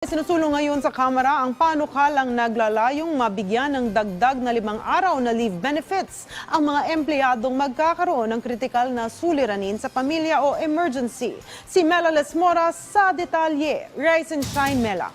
Sinusulong ngayon sa Kamara ang panukalang naglalayong mabigyan ng dagdag na 5 araw na leave benefits ang mga empleyadong magkakaroon ng kritikal na suliranin sa pamilya o emergency. Si Mela Lesmora sa detalye. Rise and shine, Mela.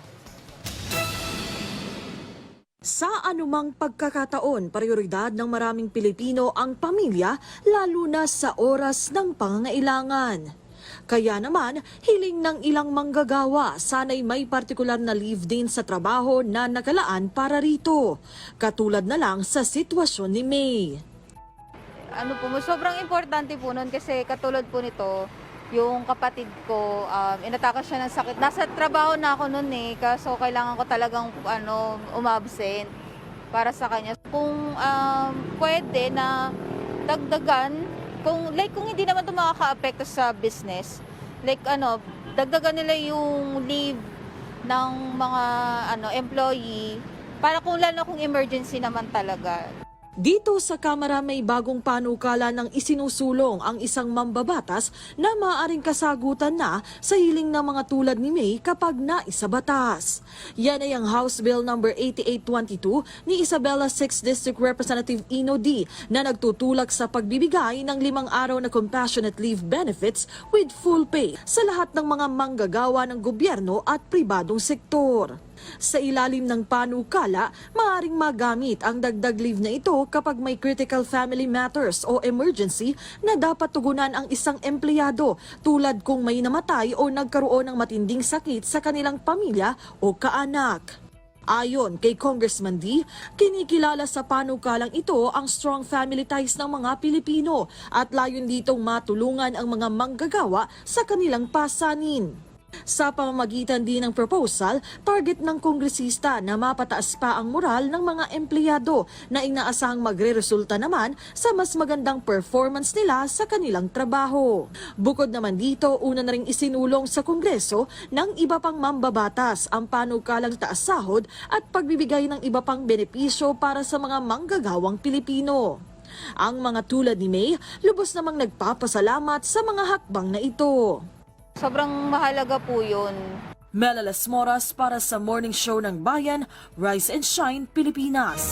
Sa anumang pagkakataon, prioridad ng maraming Pilipino ang pamilya, lalo na sa oras ng pangangailangan. Kaya naman, hiling ng ilang manggagawa, sana'y may partikular na leave din sa trabaho na nakalaan para rito. Katulad na lang sa sitwasyon ni May. Sobrang importante po nun kasi katulad po nito, yung kapatid ko, inatake siya ng sakit. Nasa trabaho na ako nun kaso kailangan ko talagang umabsent para sa kanya. Kung pwede na dagdagan, kung hindi naman ito makaka-apekto sa business, dagdagan nila yung leave ng mga employee para lalo kung emergency naman talaga. Dito sa Kamara may bagong panukala ng isinusulong ang isang mambabatas na maaaring kasagutan na sa hiling ng mga tulad ni May kapag naisabatas. Yan ay ang House Bill No. 8822 ni Isabela 6th District Representative Ino D. na nagtutulak sa pagbibigay ng 5 araw na compassionate leave benefits with full pay sa lahat ng mga manggagawa ng gobyerno at pribadong sektor. Sa ilalim ng panukala, maaaring magamit ang dagdag leave na ito kapag may critical family matters o emergency na dapat tugunan ang isang empleyado tulad kung may namatay o nagkaroon ng matinding sakit sa kanilang pamilya o kaanak. Ayon kay Congressman D, kinikilala sa panukalang ito ang strong family ties ng mga Pilipino at layon ditong matulungan ang mga manggagawa sa kanilang pasanin. Sa pamamagitan din ng proposal, target ng kongresista na mapataas pa ang moral ng mga empleyado na inaasahang magreresulta naman sa mas magandang performance nila sa kanilang trabaho. Bukod naman dito, una na ring isinulong sa Kongreso ng iba pang mambabatas ang panukalang taas sahod at pagbibigay ng iba pang benepisyo para sa mga manggagawang Pilipino. Ang mga tulad ni May, lubos namang nagpapasalamat sa mga hakbang na ito. Sobrang mahalaga po yun. Mela Lesmoras para sa Morning Show ng Bayan, Rise and Shine, Pilipinas.